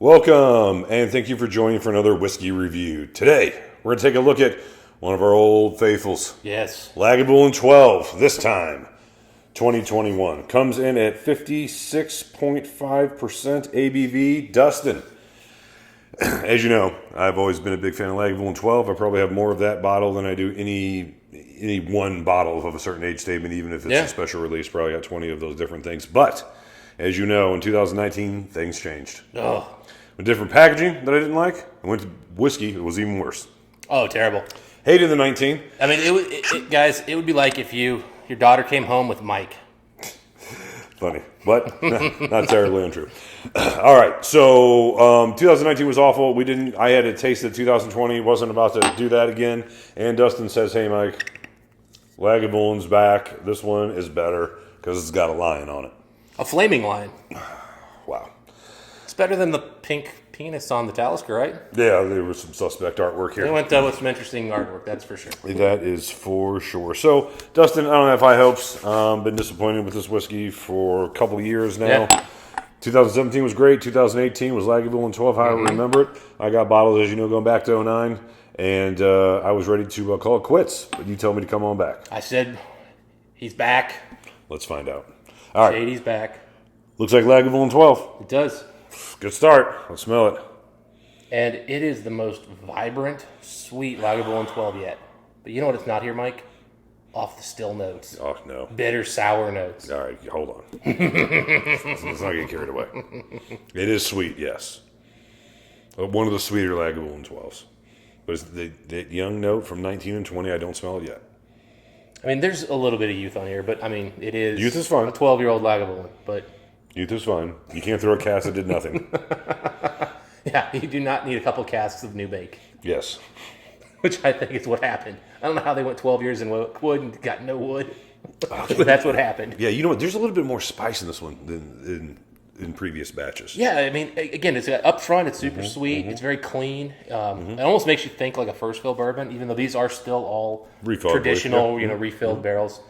Welcome, and thank you for joining for another whiskey review. Today, we're going to take a look at one of our old faithfuls. Yes. Lagavulin 12, this time, 2021. Comes in at 56.5% ABV. Dustin. As you know, I've always been a big fan of Lagavulin 12. I probably have more of that bottle than I do any one bottle of a certain age statement, even if it's a special release. Probably got 20 of those different things. But, as you know, in 2019, things changed. Oh. With different packaging that I didn't like. I went to whiskey. It was even worse. Oh, terrible. Hated the 19. I mean, guys, it would be like if your daughter came home with Mike. Funny, but not terribly untrue. All right, so 2019 was awful. I had a taste of 2020. Wasn't about to do that again. And Dustin says, "Hey, Mike, Lagavulin's back. This one is better because it's got a lion on it. A flaming lion. Wow, It's better than the pink penis on the Talisker, right? yeah, there was some suspect artwork here. They went with some interesting artwork, that's for sure. That is for sure. So, Dustin, I don't have high hopes. Been disappointed with this whiskey for a couple of years now. Yeah. 2017 was great. 2018 was Lagavulin 12, how I remember it. I got bottles, as you know, going back to 09, and I was ready to call it quits. But you told me to come on back. I said, he's back. Let's find out. All right. Shady's back. Looks like Lagavulin 12. It does. Good start. Let's smell it. And it is the most vibrant, sweet Lagavulin 12 yet. But you know what it's not here, Mike? Off the still notes. Oh, no. Bitter, sour notes. All right, hold on. Let's not get carried away. It is sweet, yes. One of the sweeter Lagavulin 12s. But it's the young note from 19 and 20, I don't smell it yet. I mean, there's a little bit of youth on here, but I mean, it is... Youth is fun. A 12-year-old Lagavulin, but... Youth is fine. You can't throw a cask that did nothing. Yeah, you do not need a couple casks of new bake. Yes. Which I think is what happened. I don't know how they went 12 years in wood and got no wood. But that's what happened. Yeah, you know what? There's a little bit more spice in this one than in previous batches. Yeah, I mean, again, it's up front. It's super sweet. It's very clean. It almost makes you think like a first fill bourbon, even though these are still all Refilled, traditional, refilled barrels.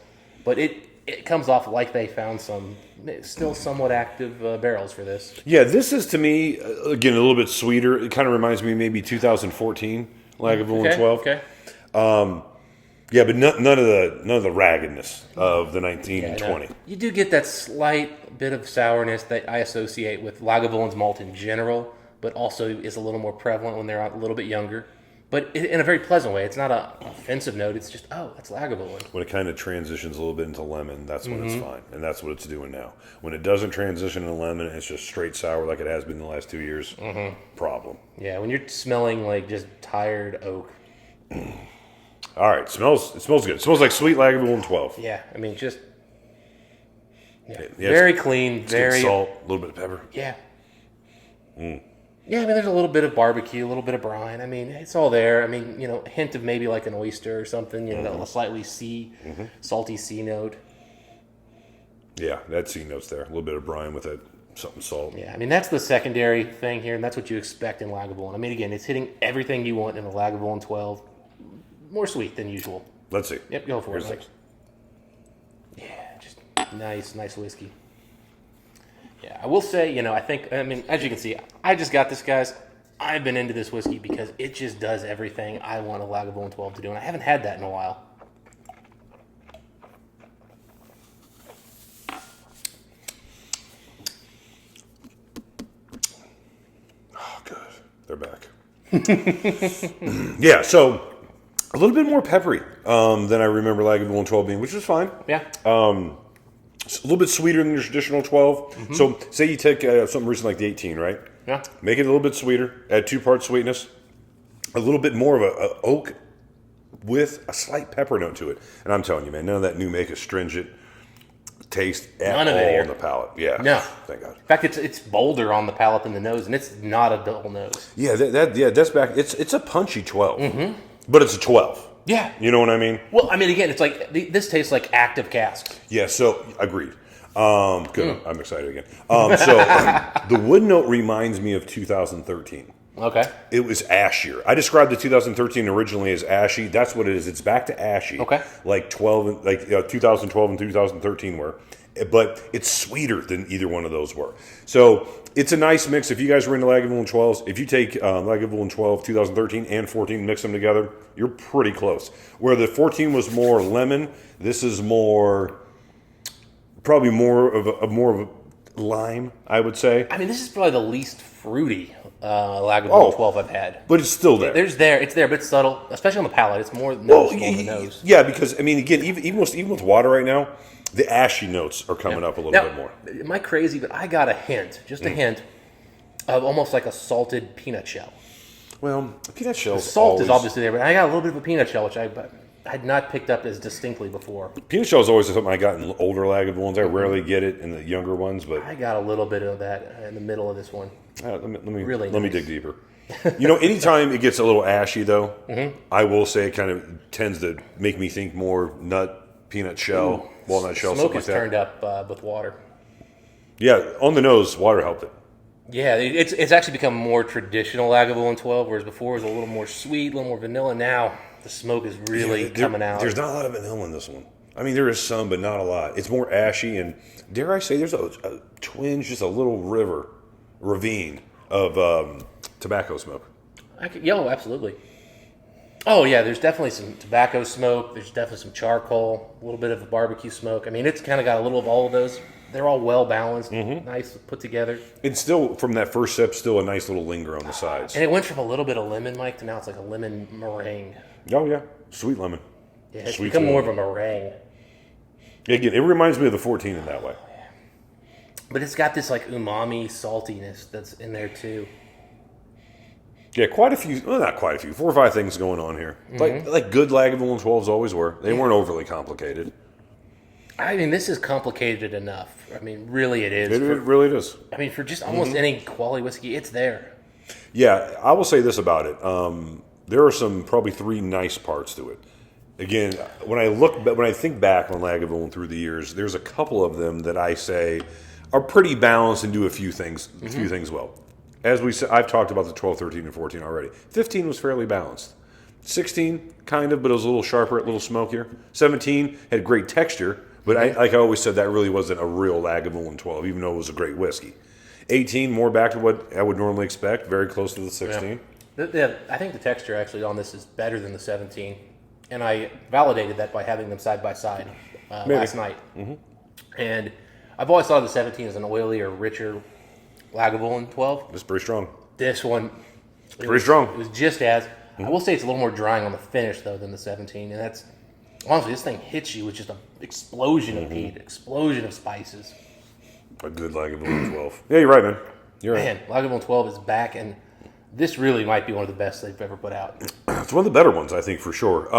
But it comes off like they found some still somewhat active barrels for this. Yeah, this is to me again a little bit sweeter. It kind of reminds me maybe 2014 Lagavulin 12. Okay. Yeah, but none of the raggedness of the 19 and 20. You do get that slight bit of sourness that I associate with Lagavulin's malt in general, but also is a little more prevalent when they're a little bit younger. But in a very pleasant way. It's not an offensive note. It's just, oh, that's Lagavulin. When it kind of transitions a little bit into lemon, that's when it's fine. And that's what it's doing now. When it doesn't transition into lemon and it's just straight sour like it has been the last 2 years, problem. Yeah, when you're smelling like just tired oak. All right, it smells good. It smells like sweet Lagavulin 12. Yeah, I mean, just Yeah, very clean, it's very... salt, a little bit of pepper. Yeah. Yeah, I mean, there's a little bit of barbecue, a little bit of brine. I mean, it's all there. I mean, a hint of maybe like an oyster or something, that slightly salty sea note. Yeah, that C note's there. A little bit of brine with that something salt. Yeah, I mean, that's the secondary thing here, and that's what you expect in Lagavulin. I mean, again, it's hitting everything you want in a Lagavulin 12. More sweet than usual. Let's see. Yep, go for Here's it, Mike. Yeah, just nice whiskey. Yeah, I will say, I mean, as you can see, I just got this, guys. I've been into this whiskey because it just does everything I want a Lagavulin 12 to do, and I haven't had that in a while. Oh, good. They're back. Yeah, so a little bit more peppery than I remember Lagavulin 12 being, which is fine. Yeah. It's a little bit sweeter than your traditional 12. So say you take something recent like the 18, right? Yeah. Make it a little bit sweeter. Add 2 parts sweetness. A little bit more of a oak with a slight pepper note to it. And I'm telling you, man, none of that new make astringent taste at all on the palate. Yeah. No. Thank God. In fact, it's bolder on the palate than the nose, and it's not a dull nose. Yeah, that's back. It's a punchy 12. But it's a 12. Yeah. You know what I mean? Well, I mean, again, it's like, this tastes like active cask. Yeah, so, agreed. Good. I'm excited again. So, the wood note reminds me of 2013. Okay. It was ashier. I described the 2013 originally as ashy. That's what it is. It's back to ashy. Okay. Like 2012 and 2013 were, but it's sweeter than either one of those were. So it's a nice mix. If you guys were into Lagavulin 12s, if you take Lagavulin 12, 2013 and 14, mix them together, you're pretty close. Where the 14 was more lemon, this is probably more of a lime, I would say. I mean, this is probably the least fruity Lagavulin 12 I've had. But it's still there. It's there, but it's subtle, especially on the palate. It's more noticeable on the nose. Yeah, because, I mean, again, even with water right now, the ashy notes are coming up a little bit more. Am I crazy? But I got a hint, just a hint, of almost like a salted peanut shell. Well, peanut shells. Salt is obviously there, but I got a little bit of a peanut shell, which I had not picked up as distinctly before. Peanut shell is always something I got in older Lagavulins. I rarely get it in the younger ones, but I got a little bit of that in the middle of this one. let me Nice. dig deeper. Anytime it gets a little ashy, though, I will say it kind of tends to make me think more nut, peanut shell, walnut shell, Smoke something is like that. turned up with water. Yeah, on the nose, water helped it. Yeah, it's actually become more traditional Lagavulin 12, whereas before it was a little more sweet, a little more vanilla. Now the smoke is really coming out. There's not a lot of vanilla in this one. I mean, there is some, but not a lot. It's more ashy, and dare I say, there's a twinge, just a little ravine of tobacco smoke. Absolutely. Oh, yeah, there's definitely some tobacco smoke. There's definitely some charcoal, a little bit of a barbecue smoke. I mean, it's kind of got a little of all of those. They're all well balanced, nice, put together. It's still, from that first sip, still a nice little linger on the sides. And it went from a little bit of lemon, Mike, to now it's like a lemon meringue. Oh, yeah. Sweet lemon. Yeah, it's Sweet become lemon. more of a meringue. Again, it reminds me of the 14 in that way. But it's got this like umami saltiness that's in there too. Yeah, quite a few, well, not quite a few, 4 or 5 things going on here. Like good Lagavulin 12s always were. They weren't overly complicated. I mean, this is complicated enough. I mean, really it is. It really is. I mean, for just almost any quality whiskey, it's there. Yeah, I will say this about it. There are probably 3 nice parts to it. Again, when I think back on Lagavulin through the years, there's a couple of them that I say are pretty balanced and do a few things well. As we said, I've talked about the 12, 13, and 14 already. 15 was fairly balanced. 16, kind of, but it was a little sharper, a little smokier. 17 had great texture, but like I always said, that really wasn't a real Lagavulin 12, even though it was a great whiskey. 18, more back to what I would normally expect, very close to the 16. Yeah. I think the texture actually on this is better than the 17. And I validated that by having them side by side last night. And I've always thought of the 17 as an oilier, richer Lagavulin 12. It's pretty strong. This one, Pretty strong. It was just as. I will say it's a little more drying on the finish though than the 17, and that's honestly this thing hits you with just an explosion of heat, explosion of spices. A good Lagavulin 12. Yeah, you're right, man. You're right. Man, Lagavulin 12 is back, and this really might be one of the best they've ever put out. It's one of the better ones, I think, for sure.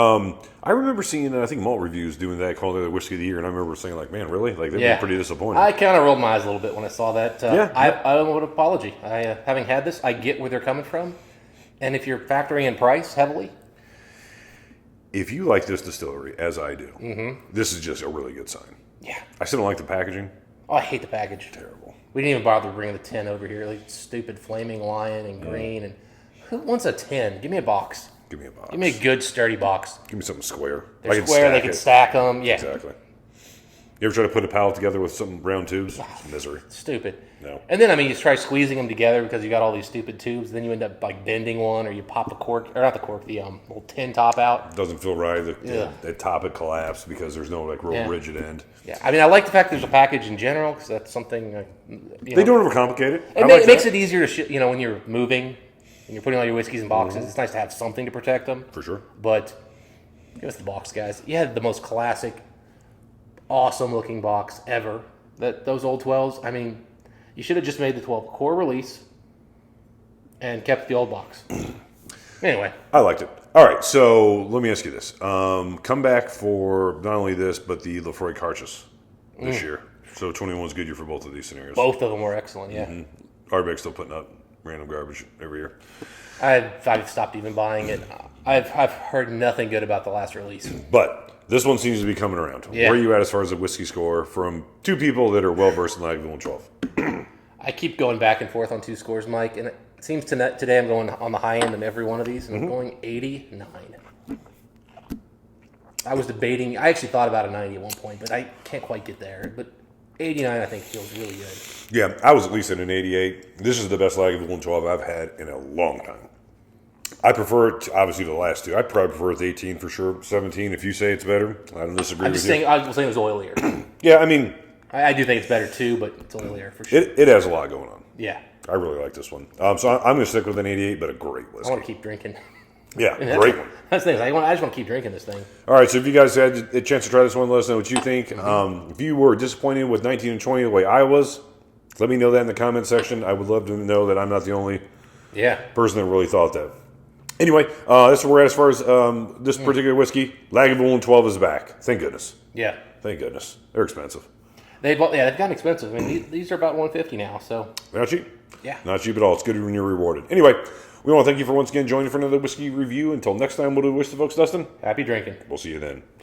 I remember seeing, I think, Malt Reviews doing that, calling it the Whiskey of the Year, and I remember saying, like, man, really? Like, they've been pretty disappointed. I kind of rolled my eyes a little bit when I saw that. Yeah. I owe an apology. Having had this, I get where they're coming from, and if you're factoring in price heavily, if you like this distillery, as I do, this is just a really good sign. yeah. I still don't like the packaging. Oh, I hate the package. Terrible. We didn't even bother bringing the tin over here. Like stupid flaming lion and green. And who wants a tin? Give me a box. Give me a box. Give me a good sturdy box. Give me something square. They're I can square. They stack can it. stack them. Yeah. Exactly. You ever try to put a pallet together with some round tubes? It's misery. Stupid. No. And then you try squeezing them together because you got all these stupid tubes. Then you end up like bending one, or you pop the cork, or not the cork, the little tin top out. Doesn't feel right. The top it collapsed because there's no like real rigid end. Yeah. I mean, I like the fact there's a package in general because that's something. They don't overcomplicate it. It makes it easier to when you're moving and you're putting all your whiskeys in boxes. It's nice to have something to protect them. For sure. But give us the box, guys. You had the most classic, awesome looking box ever. Those old 12s. I mean, you should have just made the 12 core release and kept the old box. Anyway. I liked it. All right, so let me ask you this. Come back for not only this, but the Lefroy Carchus this year. So 21 is good year for both of these scenarios. Both of them were excellent, yeah. Ardbeg's still putting up random garbage every year. I've stopped even buying it. I've heard nothing good about the last release. But this one seems to be coming around. Yeah. Where are you at as far as the whiskey score from 2 people that are well-versed in Lagavulin 12? I keep going back and forth on 2 scores, Mike, and seems today I'm going on the high end of every one of these, and I'm going 89. I was debating. I actually thought about a 90 at one point, but I can't quite get there. But 89, I think, feels really good. Yeah, I was at least at an 88. This is the best Lagavulin 12 I've had in a long time. I prefer it, obviously, to the last two. I probably prefer it to 18 for sure. 17, if you say it's better. I don't disagree I'm with just you. saying, I was saying it was oilier. Yeah, I mean, I do think it's better too, but it's oilier for sure. it has a lot going on. Yeah. I really like this one. So I'm going to stick with an 88, but a great I whiskey. want to keep drinking. Yeah, great one. That's the thing. I just want to keep drinking this thing. All right, so if you guys had a chance to try this one, let us know what you think. If you were disappointed with 19 and 20 the way I was, let me know that in the comment section. I would love to know that I'm not the only person that really thought that. Anyway, that's where we're at as far as this particular whiskey. Lagavulin 12 is back. Thank goodness. Yeah. Thank goodness. They're expensive. They've gotten expensive. I mean, these are about $150 now. So Not cheap. Yeah. Not cheap at all. It's good when you're rewarded. Anyway, we want to thank you for once again joining for another whiskey review. Until next time, what do we wish the folks, Dustin? happy drinking. We'll see you then.